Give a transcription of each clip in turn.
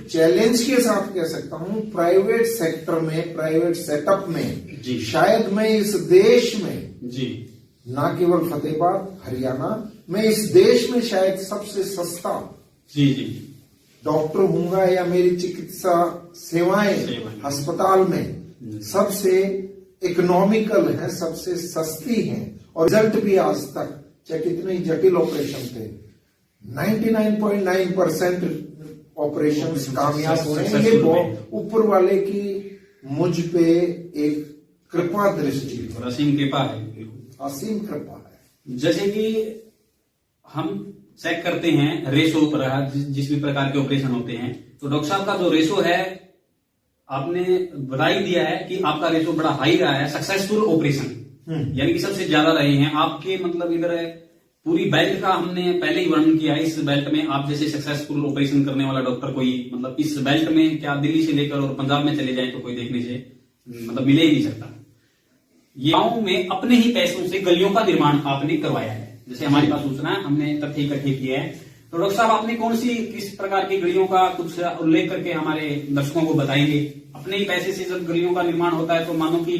Challenge के साथ कह सकता हूं, प्राइवेट सेक्टर में, प्राइवेट सेटअप में जी शायद मैं इस देश में जी, ना केवल फतेहाबाद हरियाणा में, इस देश में शायद सबसे सस्ता जी जी डॉक्टर हूंगा, या मेरी चिकित्सा सेवाएं अस्पताल में सबसे इकोनॉमिकल है, सबसे सस्ती है। और रिजल्ट भी आज तक, चाहे कितने जटिल ऑपरेशन थे, 99.9% ऑपरेशन कामयाब हुए। ये ऊपर वाले की मुझ पे एक कृपा दृष्टि, असीम कृपा है, असीम कृपा है। जैसे कि हम चेक करते हैं रेशो पर, जिस भी प्रकार के ऑपरेशन होते हैं, तो डॉक्टर साहब का जो रेशो है, आपने बता ही दिया है कि आपका रेशो बड़ा हाई रहा है, सक्सेसफुल ऑपरेशन यानी कि सबसे ज्यादा रहे हैं आपके। मतलब इधर पूरी बेल्ट का हमने पहले ही वर्णन किया है। इस बेल्ट में आप जैसे सक्सेसफुल ऑपरेशन करने वाला डॉक्टर कोई, मतलब इस बेल्ट में क्या दिल्ली से लेकर और पंजाब में चले जाए तो कोई देखने से मतलब मिले ही नहीं सकता। ये गांव में अपने ही पैसों से गलियों का निर्माण आपने करवाया है, जैसे हमारे पास सूचना है, हमने तथ्य इकट्ठे किए हैं। तो डॉक्टर साहब, आपने कौन सी किस प्रकार की गलियों का कुछ उल्लेख करके हमारे दर्शकों को बताएंगे? अपने ही पैसे से जब गलियों का निर्माण होता है तो मानो कि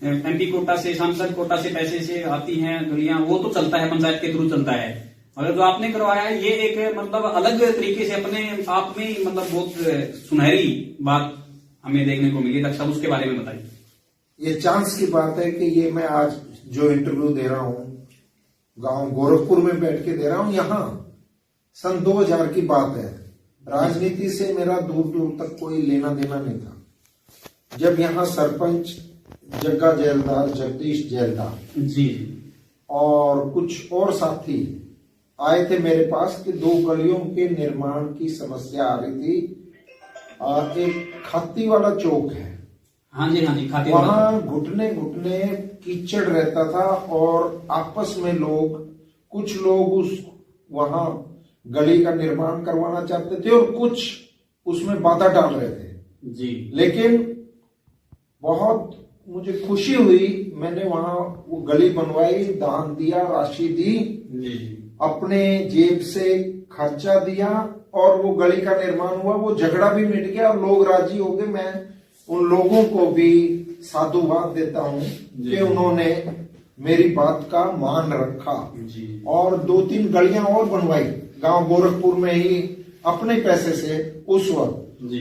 एमपी कोटा से, सांसद कोटा से पैसे से आती हैं गलियां, वो तो चलता है, पंचायत के थ्रू चलता है। और जो आपने करवाया है ये एक मतलब अलग तरीके से अपने आप में मतलब बहुत सुनहरी बात हमें देखने को मिली। डॉक्टर साहब, उसके बारे में बताइए। ये चांस की बात है कि ये मैं आज जो इंटरव्यू दे रहा हूं, गांव गोरखपुर में बैठ के दे रहा हूं। यहां सन 2000 की बात है। राजनीति से मेरा दूर दूर तक कोई लेना देना नहीं था। जब यहां सरपंच जग्गा जेलदार, जगदीश जेलदार जी और कुछ और साथी आए थे मेरे पास कि 2 गलियों के निर्माण की समस्या आ रही थी। एक खाती वाला चौक है, हाँ जी खाती, वहां घुटने घुटने कीचड़ रहता था और आपस में कुछ लोग वहां गली का निर्माण करवाना चाहते थे और कुछ उसमें बाधा डाल रहे थे जी। लेकिन बहुत मुझे खुशी हुई, मैंने वहां वो गली बनवाई, दान दिया, राशि दी जी, अपने जेब से खर्चा दिया और वो गली का निर्माण हुआ। वो झगड़ा भी मिट गया और लोग राजी हो गए। मैं उन लोगों को भी साधुवाद देता हूं कि उन्होंने मेरी बात का मान रखा जी। और 2-3 गलियां और बनवाई गांव गोरखपुर में ही अपने पैसे से उस वक्त।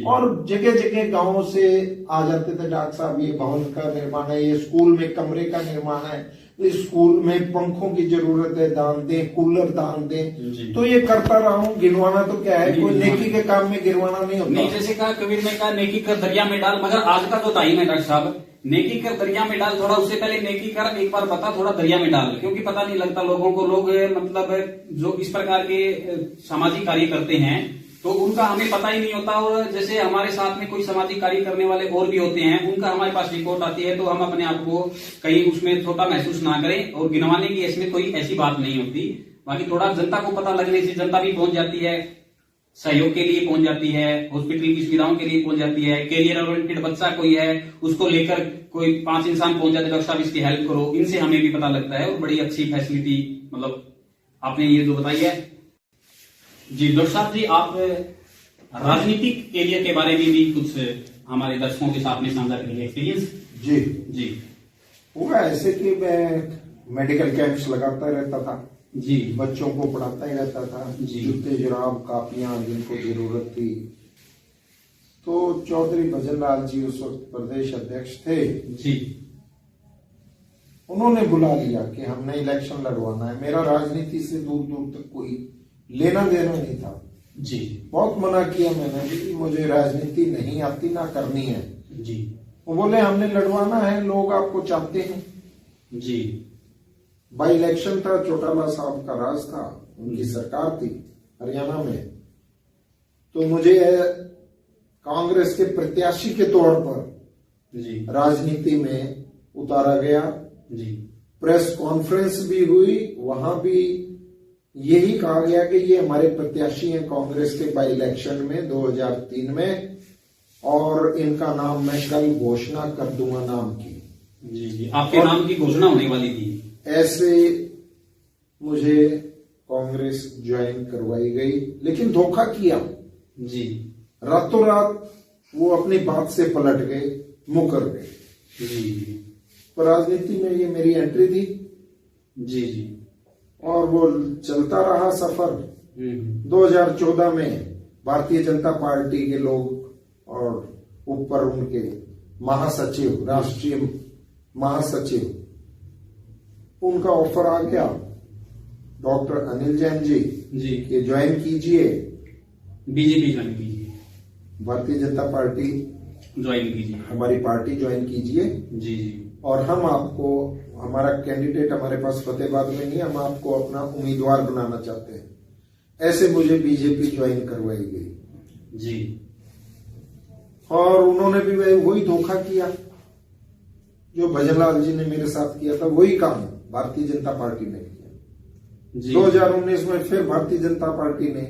और जगह जगह गांवों से आ जाते थे, डॉक्टर साहब ये भवन का निर्माण है, ये स्कूल में कमरे का निर्माण है, इस स्कूल में पंखों की जरूरत है, दान दें, कूलर दान दें। तो ये करता रहा हूं। गिनवाना तो क्या है, कोई नेकी के काम में गिनवाना नहीं होता। नहीं, जैसे कहा कबीर ने कहा नेकी कर दरिया में डाल, मगर आज का जो टाइम है डॉक्टर साहब, नेकी कर दरिया में डाल, थोड़ा उससे पहले नेकी कर एक बार बता, थोड़ा दरिया में डाल, क्योंकि पता नहीं लगता लोगों को। लोग मतलब जो इस प्रकार के सामाजिक कार्य करते हैं तो उनका हमें पता ही नहीं होता। और जैसे हमारे साथ में कोई सामाजिक कार्य करने वाले और भी होते हैं, उनका हमारे पास रिपोर्ट आती है तो हम अपने आप को कहीं उसमें छोटा महसूस ना करें। और गिनवाने की इसमें कोई ऐसी बात नहीं होती। बाकी थोड़ा जनता को पता लगने से जनता भी पहुंच जाती है, सहयोग के लिए पहुंच जाती है, हॉस्पिटल की सुविधाओं के लिए पहुंच जाती है। कैरियर ओरिएंटेड बच्चा कोई है, उसको लेकर कोई 5 इंसान पहुंच जाते, डॉक्टर साहब इसकी हेल्प करो, इनसे हमें भी पता लगता है। और बड़ी अच्छी फैसिलिटी मतलब आपने ये जो बताई है जी। डॉक्टर साहब जी, आप राजनीतिक एरिया के बारे में भी कुछ हमारे दर्शकों के साथ में साझा करेंगे एक्सपीरियंस? जी जी। हुआ ऐसे कि मैं मेडिकल कैंप्स लगाता रहता था जी, बच्चों को पढ़ाता ही रहता था जी। जूते जुराब कापियां जिनको जरूरत थी। तो चौधरी भजन लाल जी उस वक्त प्रदेश अध्यक्ष थे जी। उन्होंने बुला लिया कि हमने इलेक्शन लड़वाना है। मेरा राजनीति से दूर दूर तक कोई लेना देना नहीं था जी। बहुत मना किया मैंने भी, मुझे राजनीति नहीं आती, ना करनी है जी। वो बोले हमने लड़वाना है, लोग आपको चाहते हैं जी। बाई इलेक्शन था, चौटाला साहब का राज था, उनकी सरकार थी हरियाणा में। तो मुझे कांग्रेस के प्रत्याशी के तौर पर जी राजनीति में उतारा गया जी। प्रेस कॉन्फ्रेंस भी हुई, वहां भी यही कहा गया कि ये हमारे प्रत्याशी हैं कांग्रेस के बाई इलेक्शन में 2003 में, और इनका नाम मैं कल घोषणा कर दूंगा नाम की। जी जी, आपके नाम की घोषणा होने वाली थी। ऐसे मुझे कांग्रेस ज्वाइन करवाई गई, लेकिन धोखा किया जी। रातों रात वो अपनी बात से पलट गए, मुकर गए। जी तो राजनीति में ये मेरी एंट्री थी जी जी। और वो चलता रहा सफर। 2014 में भारतीय जनता पार्टी के लोग और ऊपर उनके महासचिव, राष्ट्रीय महासचिव, उनका ऑफर आ गया, डॉक्टर अनिल जैन जी कि ज्वाइन कीजिए, बीजेपी ज्वाइन कीजिए, भारतीय जनता पार्टी ज्वाइन कीजिए, हमारी पार्टी ज्वाइन कीजिए। जी जी। और हम आपको, हमारा कैंडिडेट हमारे पास फतेहाबाद में नहीं, हम आपको अपना उम्मीदवार बनाना चाहते हैं। ऐसे मुझे बीजेपी ज्वाइन करवाई गई जी। और उन्होंने भी वही धोखा किया जो भजनलाल जी ने मेरे साथ किया था, वही काम भारतीय जनता पार्टी ने किया जी। 2019 में फिर भारतीय जनता पार्टी ने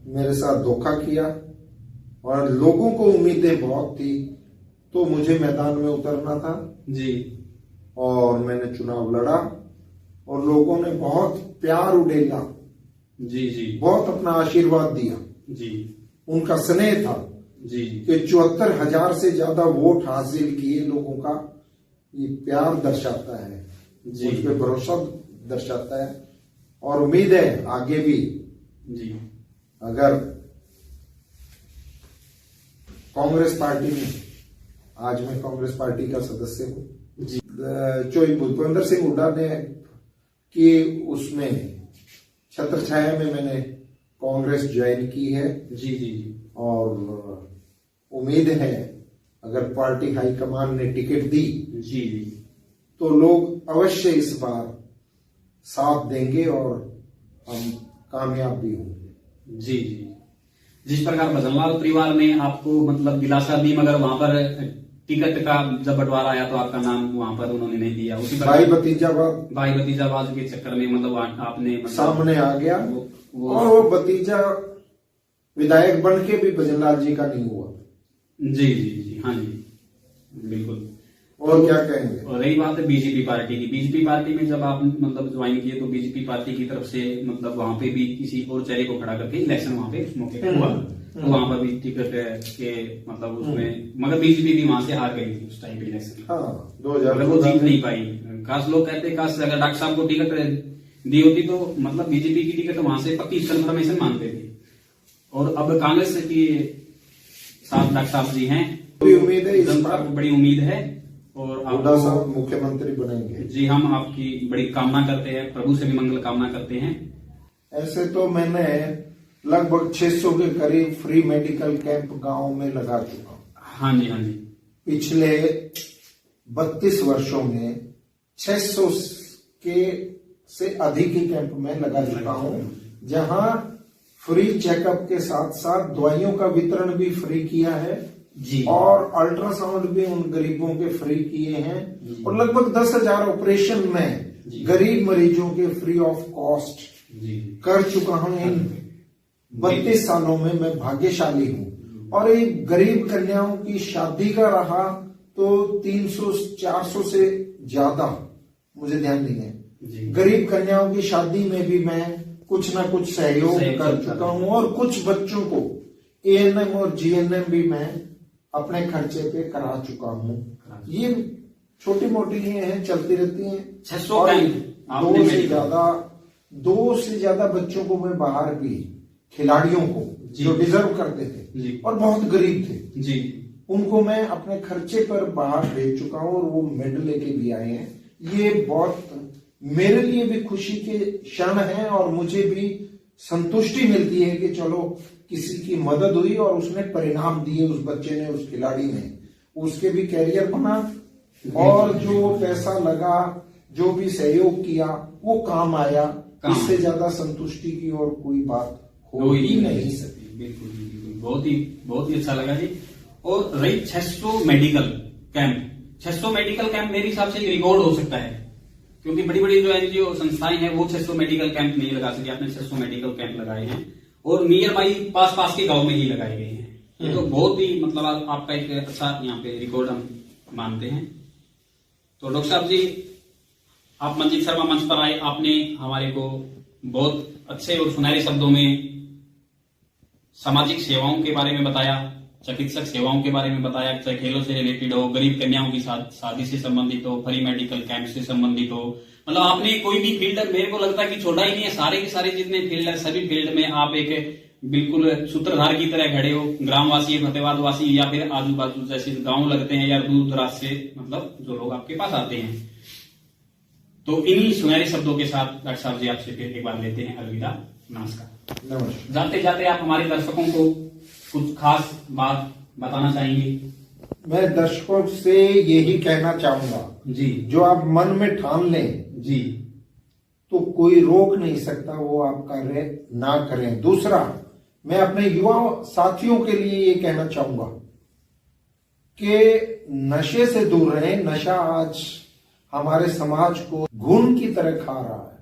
मेरे साथ धोखा किया और लोगों को उम्मीदें बहुत थी, तो मुझे मैदान में उतरना था जी। और मैंने चुनाव लड़ा और लोगों ने बहुत प्यार उड़ेला जी जी, बहुत अपना आशीर्वाद दिया जी। उनका स्नेह था जी कि 74,000 से ज्यादा वोट हासिल किए लोगों का, ये प्यार दर्शाता है जी, उस पर भरोसा दर्शाता है। और उम्मीद है आगे भी जी, अगर कांग्रेस पार्टी में, आज मैं कांग्रेस पार्टी का सदस्य हूँ जी, जो भूपेंद्र सिंह हुड्डा ने कि उसमें छत्र छाया में मैंने कांग्रेस ज्वाइन की है जी जी जी। और उम्मीद है अगर पार्टी हाईकमान ने टिकट दी जी जी, तो लोग अवश्य इस बार साथ देंगे और हम कामयाब भी होंगे। जी जी। जिस प्रकार भजनलाल परिवार ने आपको मतलब दिलासा दी, मगर वहां पर टिकट का जब बंटवारा आया तो आपका नाम वहां पर उन्होंने नहीं दिया। उसी भाई भतीजावाद, भाई भतीजावाद के चक्कर में मतलब आपने मतलब सामने आ गया और वो भतीजा विधायक बन के भी भजनलाल जी का नहीं हुआ। जी जी जी, हाँ जी, बिल्कुल। और क्या कहेंगे। और रही बात है बीजेपी पार्टी की, बीजेपी पार्टी में जब आप मतलब ज्वाइन किए तो बीजेपी पार्टी की तरफ से मतलब वहां पे भी किसी और चेहरे को खड़ा करके इलेक्शन वहां पे उस मौके पे हुआ, तो वहां पर भी टिकट के मतलब उसमें, मगर बीजेपी भी वहां से हार गई थी उस टाइम पे इलेक्शन। हाँ, मगर वो जीत नहीं पाई। खास लोग कहते हैं काश अगर डॉक्टर साहब को टिकट दी होती तो मतलब बीजेपी की टिकट वहां से पक्की कंफर्मेशन मानते थे। और अब कांग्रेस के साथ डॉक्टर साहब जी हैं, बड़ी उम्मीद है, जनता को बड़ी उम्मीद है और हुड्डा साहब मुख्यमंत्री बनेंगे। जी, हम आपकी बड़ी कामना करते हैं, प्रभु से भी मंगल कामना करते हैं। ऐसे तो मैंने लगभग 600 के करीब फ्री मेडिकल कैंप गांव में लगा चुका हूँ। हाँ जी, हाँ जी। पिछले 32 वर्षों में 600 के से अधिक ही कैंप में लगा चुका हूँ, जहां फ्री चेकअप के साथ साथ दवाइयों का वितरण भी फ्री किया है जी, और अल्ट्रासाउंड भी उन गरीबों के फ्री किए हैं और लगभग 10,000 ऑपरेशन में गरीब मरीजों के फ्री ऑफ कॉस्ट कर चुका हूं। इन 32 सालों में मैं भाग्यशाली हूं। और एक गरीब कन्याओं की शादी का रहा तो 300-400 से ज्यादा, मुझे ध्यान नहीं है, गरीब कन्याओं की शादी में भी मैं कुछ ना कुछ सहयोग कर चुका हूं और कुछ बच्चों को एएनएम और जीएनएम भी मैं अपने खर्चे पे करा चुका हूं। ये छोटी मोटी ये हैं, चलती रहती हैं। 600 और कैंप 2 से ज्यादा बच्चों को मैं बाहर भी, खिलाड़ियों को जो डिजर्व करते थे और बहुत गरीब थे जी, उनको मैं अपने खर्चे पर बाहर भेज चुका हूं और वो मेडल लेके भी आए हैं। ये बहुत मेरे लिए भी खुशी के क्षण है और मुझे भी संतुष्टि मिलती है कि चलो किसी की मदद हुई और उसने परिणाम दिए, उस बच्चे ने, उस खिलाड़ी ने, उसके भी कैरियर बना और जो पैसा लगा, जो भी सहयोग किया वो काम आया। इससे ज्यादा संतुष्टि की और कोई बात हो ही नहीं सकती। बिल्कुल, बहुत ही अच्छा लगा जी। और रही 600 मेडिकल कैंप, 600 मेडिकल कैंप मेरे हिसाब से रिकॉर्ड हो सकता है, क्योंकि बड़ी बड़ी जो एनजीओ संस्थाएं हैं वो 600 मेडिकल कैंप नहीं लगा सके, आपने 600 मेडिकल कैंप लगाए हैं और नियर बाई पास के गांव में ही लगाए गए हैं। ये तो बहुत ही मतलब आपका एक अच्छा यहाँ पे रिकॉर्ड हम मानते हैं। तो डॉक्टर साहब जी, आप मंजीत शर्मा मंच पर आए, आपने हमारे को बहुत अच्छे और सुनहरे शब्दों में सामाजिक सेवाओं के बारे में बताया, चिकित्सक सेवाओं के बारे में बताया, चाहे खेलों से रिलेटेड हो, गरीब कन्याओं की शादी से संबंधित हो, फ्री मेडिकल कैंप से संबंधित हो, मतलब आपने कोई भी फील्ड, मेरे को लगता है कि छोड़ा ही नहीं है, सारे के सारे जितने फील्ड है सभी फील्ड में आप एक बिल्कुल सूत्रधार की तरह खड़े हो। ग्रामवासी, फतेहाबाद वासी या फिर आजू बाजू जैसे गांव लगते हैं या दूर दराज से मतलब जो लोग आपके पास आते हैं। तो इन्हीं सुनहरे शब्दों के साथ डॉक्टर साहब जी आपसे फिर एक बार लेते हैं अलविदा। नमस्कार। नमस्कार। जाते जाते आप हमारे दर्शकों को कुछ खास बात बताना चाहेंगे? मैं दर्शकों से यही कहना चाहूंगा जी, जो आप मन में ठान लें जी, तो कोई रोक नहीं सकता, वो आप कार्य ना करें। दूसरा, मैं अपने युवा साथियों के लिए ये कहना चाहूंगा कि नशे से दूर रहें। नशा आज हमारे समाज को घून की तरह खा रहा है।